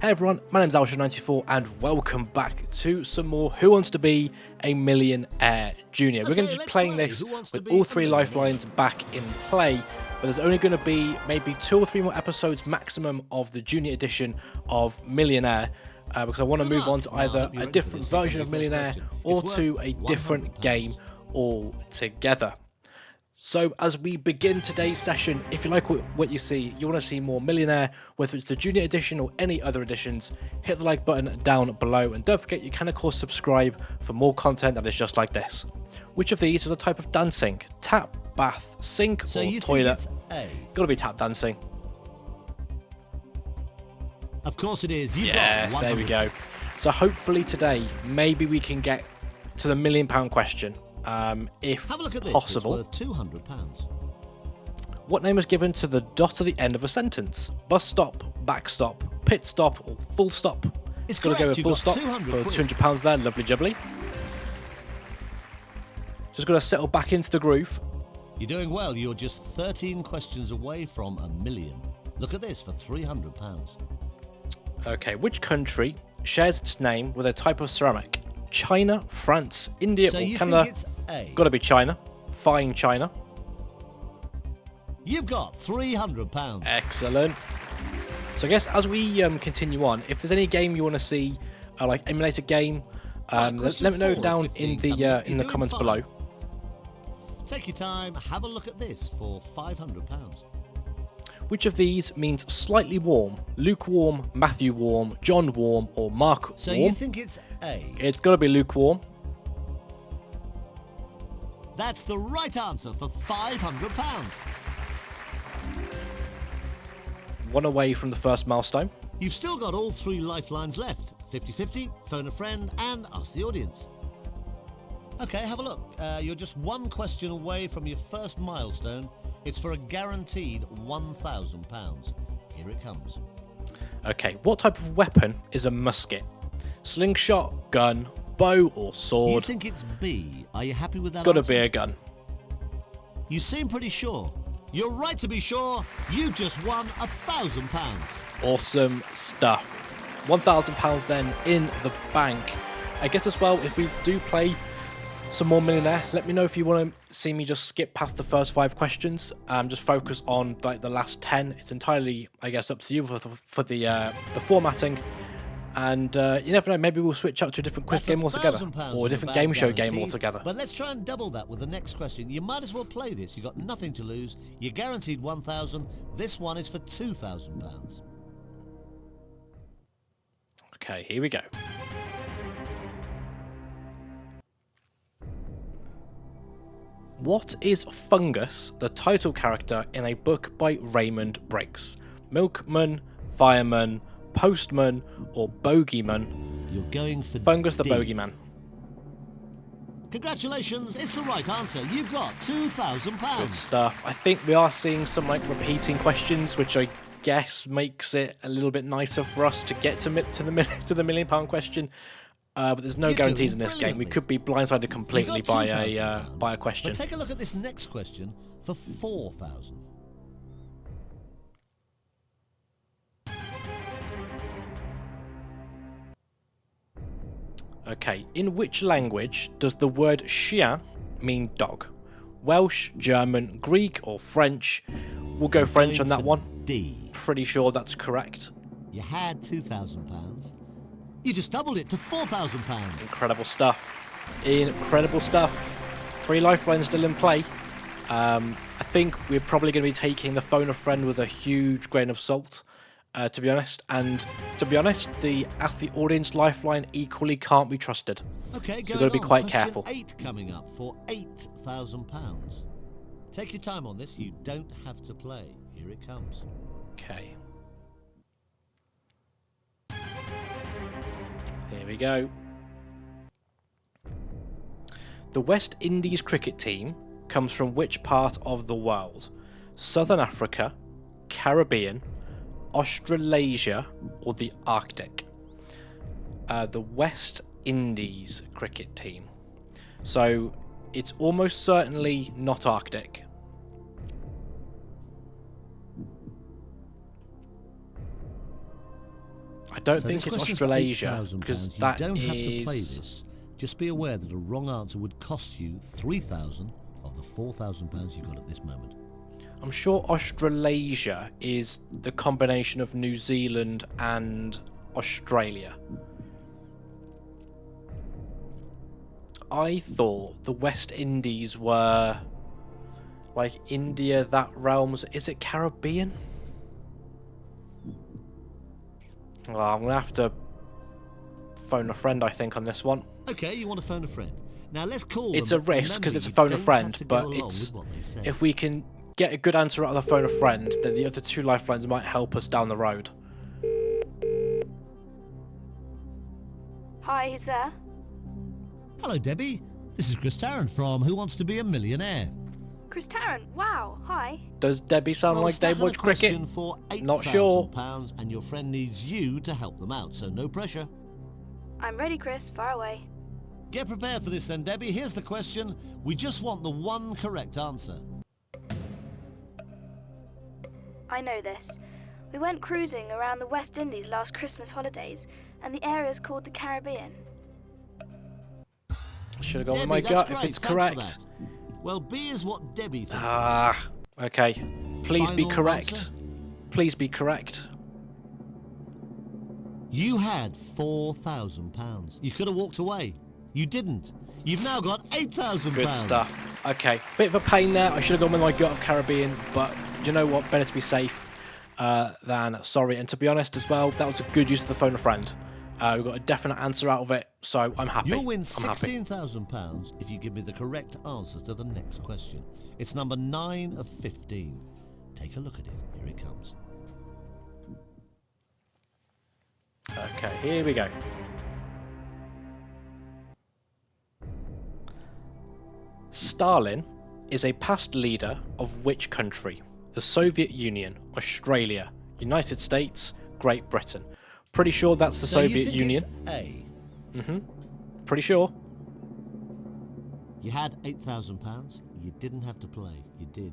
Hey everyone, my name's Alsha94 and welcome back to some more Who Wants to Be a Millionaire Junior. We're going to be playing this with all three lifelines back in play, but there's only going to be maybe 2 or 3 more episodes maximum of the Junior edition of Millionaire, because I want to move on to either a different version of Millionaire or to a different game altogether. So as we begin today's session, if you like what you see, you want to see more Millionaire, whether it's the Junior Edition or any other editions, hit the like button down below, and don't forget you can of course subscribe for more content that is just like this. Which of these is a type of dancing? Tap, bath, sink, or toilet? Gotta be tap dancing. Of course it is. Yes, there we go. So hopefully today, maybe we can get to the £1 million question. If Have a look at this. possible. It's worth £200. What name is given to the dot at the end of a sentence? Bus stop, backstop, pit stop, or full stop? It's Gotta go with correct. full You've got stop 200 for quid. £200 there, lovely jubbly. Just gotta settle back into the groove. You're doing well. You're just 13 questions away from $1 million. Look at this for £300. Okay, which country shares its name with a type of ceramic? China, France, India, So or you Canada? think it's A? Gotta be China. Fine China. You've got £300. Excellent. So I guess as we continue on, if there's any game you want to see, like emulator game, let me know down in the comments below. Take your time. Have a look at this for £500. Which of these means slightly warm? Lukewarm, Matthew warm, John warm, or Mark So warm? you think it's A? It's got to be lukewarm. That's the right answer for £500. One away from the first milestone. You've still got all 3 lifelines left. 50-50, phone a friend, and ask the audience. Okay, have a look. You're just 1 question away from your first milestone. It's for a guaranteed £1,000. Here it comes. Okay, what type of weapon is a musket? Slingshot, gun, bow, or You sword? think it's B? Are you happy with that Gotta answer? be a gun. You seem pretty sure. You're right to be sure. You've just won £1,000. Awesome stuff. £1,000 then in the bank. I guess as well, if we do play some more Millionaire, let me know if you want to see me just skip past the first 5 questions, just focus on like the last 10. It's entirely, I guess, up to you for the formatting, and you never know, maybe we'll switch out to a different quiz game altogether, £1,000 or a in different the game bag show game guaranteed. altogether. But let's try and double that with the next question. You might as well play this. You've got nothing to lose. You're guaranteed £1,000. This one is for £2,000. Okay, here we go. What is Fungus, the title character in a book by Raymond Briggs? Milkman, Fireman, Postman, or Bogeyman? You're going for Fungus the D. Bogeyman. Congratulations, it's the right answer. You've got Good £2,000. stuff. I think we are seeing some like repeating questions, which I guess makes it a little bit nicer for us to get to the £1 million question. But there's no You're guarantees in doing this game. We brilliantly. could be blindsided completely You've got by £2,000. a question. But take a look at this next question for £4,000. Okay, in which language does the word chien mean dog? Welsh, German, Greek, or French? We'll go French on Going that for one. D. Pretty sure that's correct. You had £2,000. You just doubled it to £4,000. Incredible stuff. Incredible stuff. 3 lifelines still in play. I think we're probably going to be taking the phone a friend with a huge grain of salt, to be honest. And to be honest, the Ask the Audience lifeline equally can't be trusted. Okay, So going you've got to be on. quite Question careful. 8 coming up for £8,000. Take your time on this. You don't have to play. Here it comes. Okay. Here we go. The West Indies cricket team comes from which part of the world? Southern Africa, Caribbean, Australasia, or the Arctic? The West Indies cricket team. So it's almost certainly not Arctic. I don't So think this it's question's for Australasia, £8,000. because You that don't have to play is... this. Just be aware that a wrong answer would cost you £3,000 of the £4,000 you got at this moment. I'm sure Australasia is the combination of New Zealand and Australia. I thought the West Indies were like India, that realm. Is it Caribbean? Well, I'm going to have to phone a friend, I think, on this one. Okay, you want to phone a friend. Now let's call It's them. a risk because Remember, it's a you phone a don't have friend, to go but along it's with what they say. if we can get a good answer out of the phone a friend, then the other two lifelines might help us down the road. Hi, who's there? Hello, Debbie. This is Chris Tarrant from Who Wants to Be a Millionaire. Chris Tarrant. Wow, hi. Does Debbie sound Well, like stuck Dave on a Watch Cricket? question for Not sure. £8,000, and your friend needs you to help them out, so no pressure. I'm ready, Chris. Far away. Get prepared for this then, Debbie. Here's the question. We just want the one correct answer. I know this. We went cruising around the West Indies last Christmas holidays, and the area's called the Caribbean. Should have gone with Debbie, my that's gut great. if it's Thanks for correct. that. Well, B is what Debbie thinks. Ah, okay. Please be Final correct. answer? Please be correct. You had £4,000. You could have walked away. You didn't. You've now got £8,000. Good stuff. Okay, bit of a pain there. I should have gone with my gut of Caribbean, but you know what? Better to be safe than sorry. And to be honest as well, that was a good use of the phone a friend. We got a definite answer out of it, so I'm happy. You'll win I'm happy. £16,000 if you give me the correct answer to the next question. It's number 9 of 15. Take a look at it. Here it comes. Okay, here we go. Stalin is a past leader of which country? The Soviet Union, Australia, United States, Great Britain. Pretty sure that's the So you Soviet think Union. it's A. Pretty sure. You had £8,000. You didn't have to play. You did.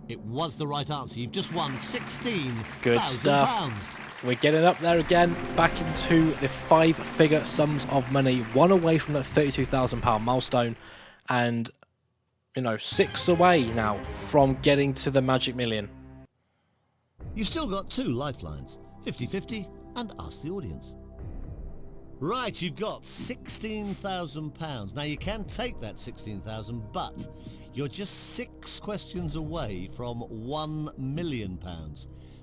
It was the right answer. You've just won £16,000. Good stuff. We're getting up there again, back into the 5-figure sums of money, one away from that £32,000 milestone, and, you know, 6 away now from getting to the magic million. You've still got 2 lifelines, 50-50 and Ask the Audience. Right, you've got £16,000. Now you can take that 16,000, but you're just 6 questions away from £1 million.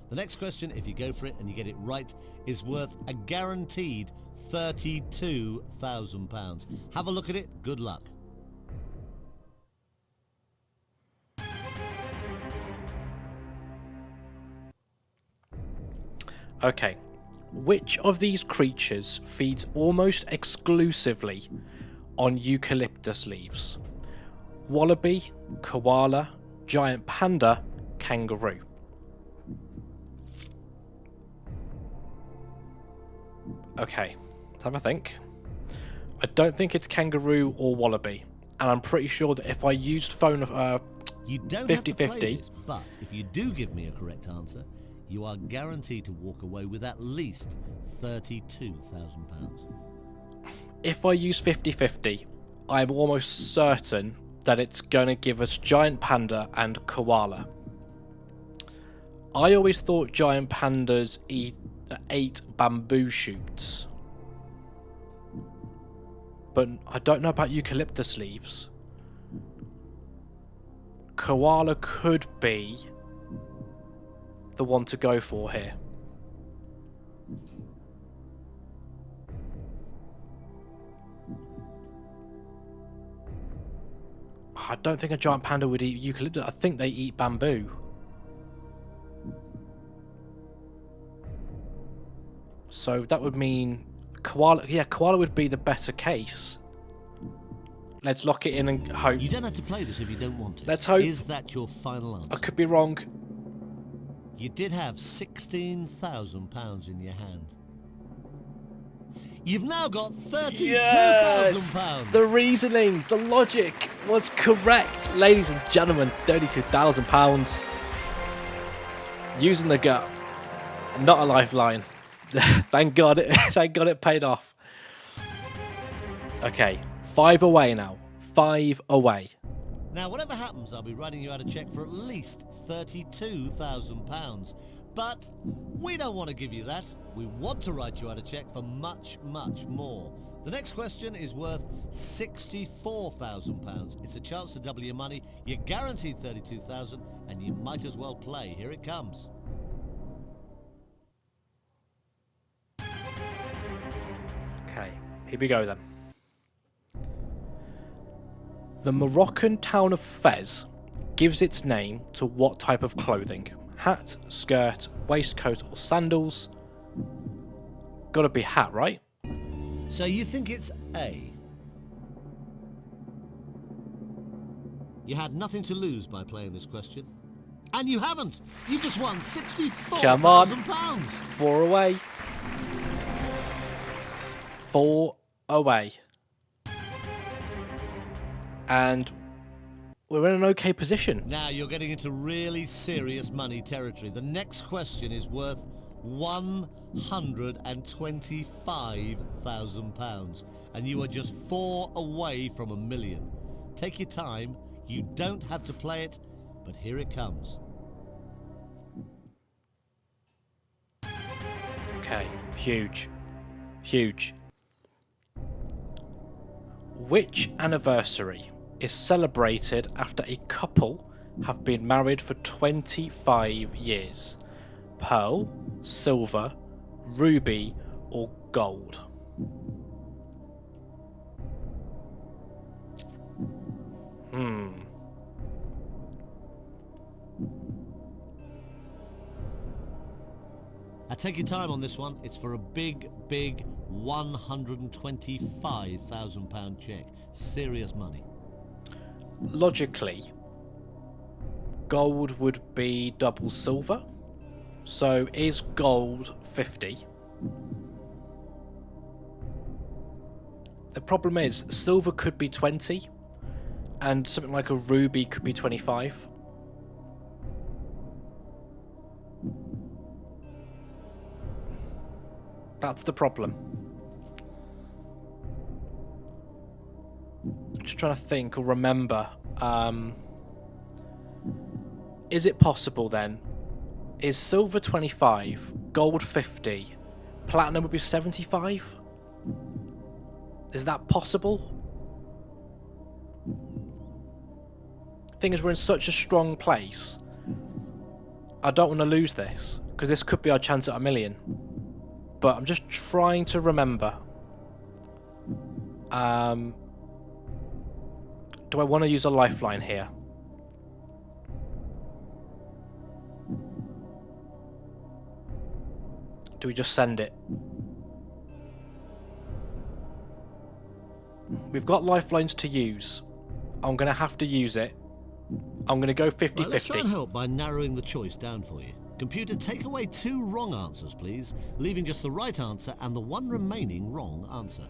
The next question, if you go for it and you get it right, is worth a guaranteed £32,000. Have a look at it. Good luck. Okay, which of these creatures feeds almost exclusively on eucalyptus leaves? Wallaby, koala, giant panda, kangaroo. Okay, let's have a think. I don't think it's kangaroo or wallaby, and I'm pretty sure that if I used phone You don't 50-50, have to play this, but if you do give me a correct answer, you are guaranteed to walk away with at least £32,000. if I use 50-50, I'm almost certain that it's going to give us giant panda and koala. I always thought giant pandas ate bamboo shoots, but I don't know about eucalyptus leaves. Koala could be the one to go for here. I don't think a giant panda would eat eucalyptus. I think they eat bamboo. So that would mean koala. Yeah, koala would be the better case. Let's lock it in and hope. You don't have to play this if you don't want to. Let's hope. Is that your final answer? I could be wrong. You did have £16,000 in your hand. You've now got £32,000. The reasoning, the logic was correct, ladies and gentlemen. £32,000 using the gut, not a lifeline. Thank God it paid off. Okay, 5 away now. 5 away. Now, whatever happens, I'll be writing you out a cheque for at least £32,000. But we don't want to give you that. We want to write you out a cheque for much, much more. The next question is worth £64,000. It's a chance to double your money. You're guaranteed £32,000, and you might as well play. Here it comes. Okay, here we go then. The Moroccan town of Fez gives its name to what type of clothing? Hat, skirt, waistcoat, or sandals? Gotta be hat, right? So you think it's A? You had nothing to lose by playing this question. And you haven't! You just won £64,000! Come on! 4 away. 4 away. And we're in an okay position. Now you're getting into really serious money territory. The next question is worth £125,000, and you are just 4 away from $1 million. Take your time. You don't have to play it, but here it comes. Okay, huge. Huge. Which anniversary is celebrated after a couple have been married for 25 years? Pearl, silver, ruby, or gold? Now take your time on this one. It's for a big, big £125,000 cheque. Serious money. Logically, gold would be double silver. So is gold 50? The problem is silver could be 20 and something like a ruby could be 25. That's the problem. I'm just trying to think or remember. Is it possible then? Is silver 25, gold 50, platinum would be 75? Is that possible? Thing is, we're in such a strong place. I don't want to lose this, because this could be our chance at $1 million. But I'm just trying to remember. Do I want to use a lifeline here? Do we just send it? We've got lifelines to use. I'm going to have to use it. I'm going to go 50-50. Right, let's try and help by narrowing the choice down for you. Computer, take away 2 wrong answers, please, leaving just the right answer and the one remaining wrong answer.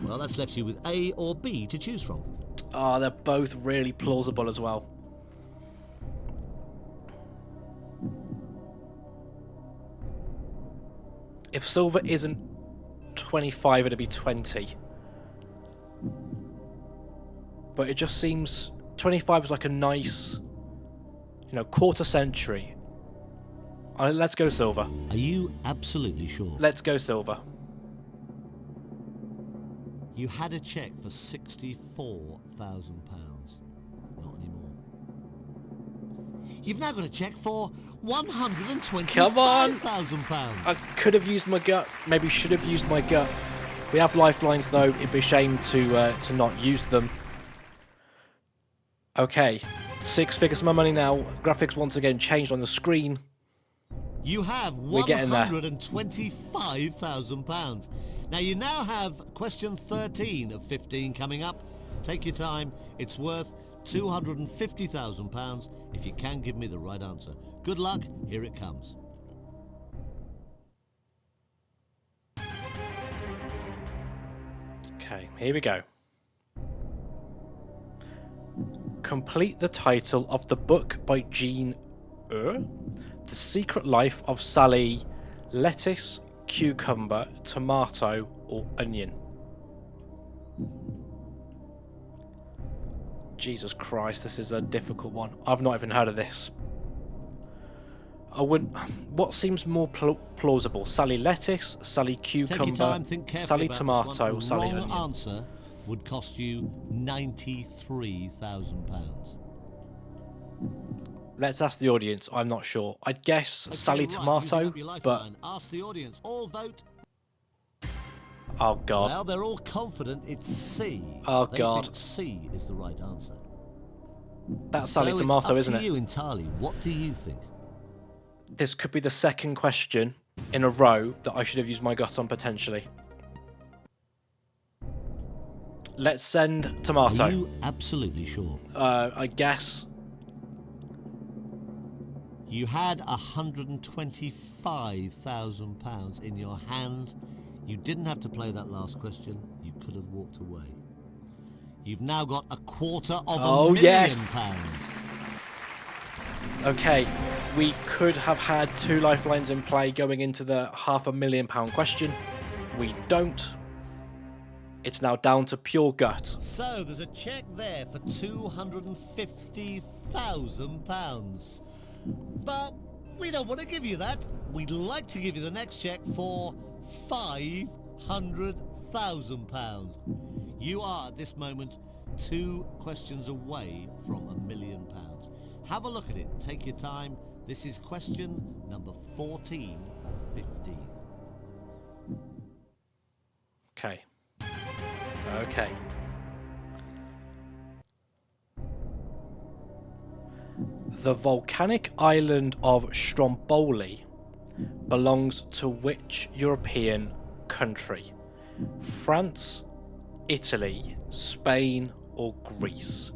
Well, that's left you with A or B to choose from. Oh, they're both really plausible as well. If silver isn't 25, it'd be 20. But it just seems 25 is like a nice, quarter century. Let's go silver. Are you absolutely sure? Let's go silver. You had a cheque for £64,000. Not anymore. You've now got a cheque for £125,000. I could have used my gut. Maybe should have used my gut. We have lifelines though. It'd be a shame to not use them. Okay, 6 figures of my money now. Graphics once again changed on the screen. You have £125,000. Now you now have question 13 of 15 coming up. Take your time. It's worth £250,000 if you can give me the right answer. Good luck. Here it comes. Okay, here we go. Complete the title of the book by Jean Eyre, The Secret Life of Sally Lettuce, Cucumber, Tomato, or Onion? Jesus Christ, this is a difficult one. I've not even heard of this. I wouldn't. What seems more plausible? Sally Lettuce, Sally Cucumber, Take your time, think carefully Sally about Tomato, this one. or Sally The Onion? wrong answer would cost you £93,000. Let's ask the audience. I'm not sure. I'd guess Okay, Sally right, Tomato, using up your but lifeline. Ask the audience. All vote. oh god. Well, they're all confident it's C. Oh, they God. think C is the right answer. That's Sally so Tomato, it's isn't up to it? you entirely. What do you think? This could be the second question in a row that I should have used my gut on potentially. Let's send Tomato. Are you absolutely sure? I guess. You had £125,000 in your hand. You didn't have to play that last question. You could have walked away. You've now got £250,000. Yes. Okay, we could have had 2 lifelines in play going into the £500,000 question. We don't. It's now down to pure gut. So there's a cheque there for £250,000. But we don't want to give you that. We'd like to give you the next cheque for £500,000. You are at this moment 2 questions away from £1 million. Have a look at it. Take your time. This is question number 14 of 15. Okay. Okay. The volcanic island of Stromboli belongs to which European country? France, Italy, Spain, or Greece?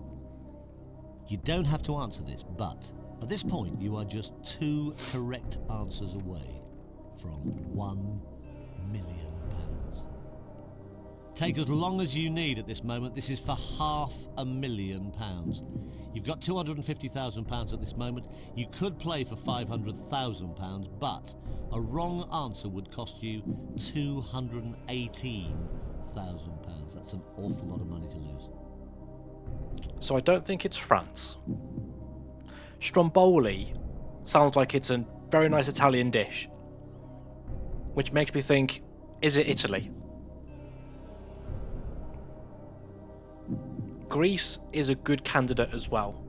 You don't have to answer this, but at this point you are just 2 correct answers away from £1 million. Take as long as you need at this moment. This is for £500,000. You've got £250,000 at this moment. You could play for £500,000, but a wrong answer would cost you £218,000. That's an awful lot of money to lose. So I don't think it's France. Stromboli sounds like it's a very nice Italian dish, which makes me think, is it Italy? Greece is a good candidate as well.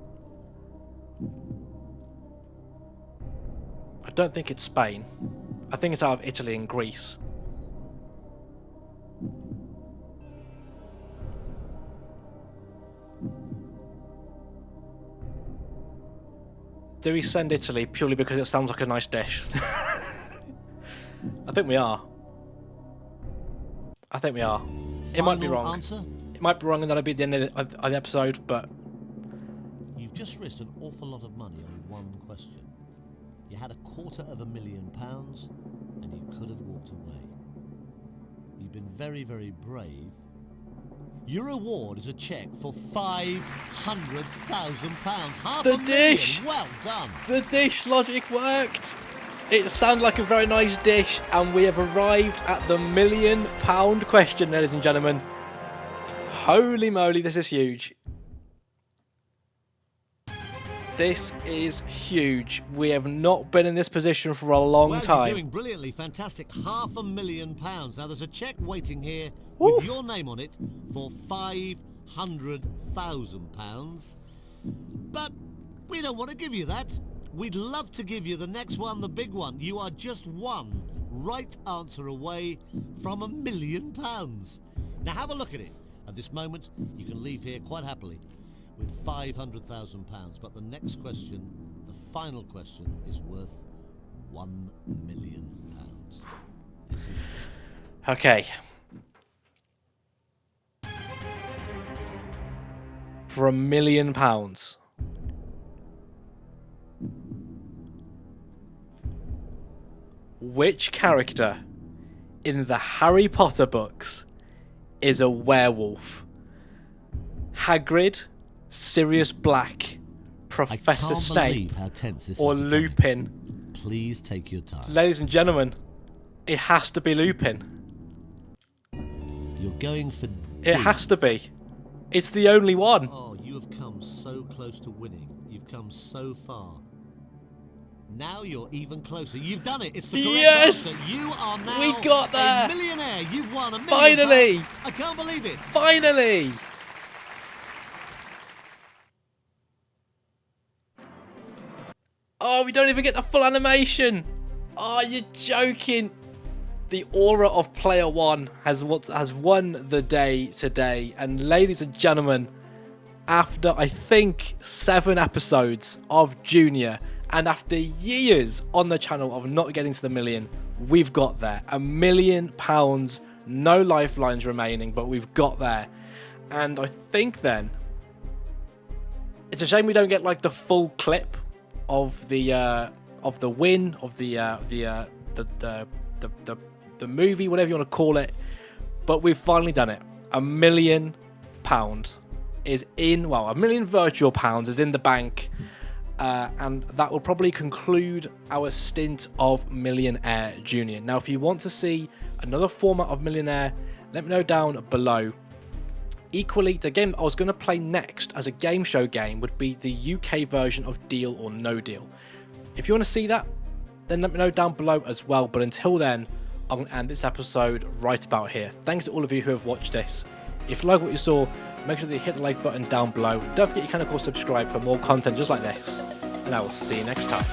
I don't think it's Spain. I think it's out of Italy and Greece. Do we send Italy purely because it sounds like a nice dish? I think we are. I think we are. It might be Final wrong. answer? It might be wrong and that'll be at the end of the episode, but You've just risked an awful lot of money on one question. You had £250,000 and you could have walked away. You've been very, very brave. Your reward is a cheque for £500,000. The dish! Well done. the dish logic worked. It sounded like a very nice dish, and we have arrived at the £1 million question, ladies and gentlemen. Holy moly, this is huge. This is huge. We have not been in this position for a long Well, time. you're doing brilliantly. Fantastic. £500,000. Now, there's a cheque waiting here Woo. with your name on it for £500,000. But we don't want to give you that. We'd love to give you the next one, the big one. You are just 1 right answer away from £1 million. Now, have a look at it. At this moment, you can leave here quite happily with £500,000. But the next question, the final question, is worth £1 million. This is it. Okay. For £1 million. Which character in the Harry Potter books is a werewolf? Hagrid, Sirius Black, I Professor can't Snape, believe how tense this or is becoming. Lupin Please take your time. Ladies and gentlemen, it has to be Lupin. You're going for D. It has to be. It's the only one. Oh, you have come so close to winning. You've come so far. Now you're even closer. You've done it. It's the correct Yes! answer. You are now We got there! a millionaire. You've won £1 million. Finally! I can't believe it. Finally! Oh, we don't even get the full animation. Oh, you're joking. The aura of player one has won the day today. And ladies and gentlemen, after I think 7 episodes of Junior, and after years on the channel of not getting to the million, we've got there. £1 million, no lifelines remaining, but we've got there. And I think then it's a shame we don't get like the full clip of the win of the movie, whatever you want to call it. But we've finally done it. £1 million is in, well, £1 million virtual pounds is in the bank. And that will probably conclude our stint of Millionaire Junior. Now, if you want to see another format of Millionaire, let me know down below. Equally, the game I was going to play next as a game show game would be the UK version of Deal or No Deal. If you want to see that, then let me know down below as well. But until then, I'm going to end this episode right about here. Thanks to all of you who have watched this. If you like what you saw, make sure that you hit the like button down below. Don't forget you can of course subscribe for more content just like this. And I will see you next time.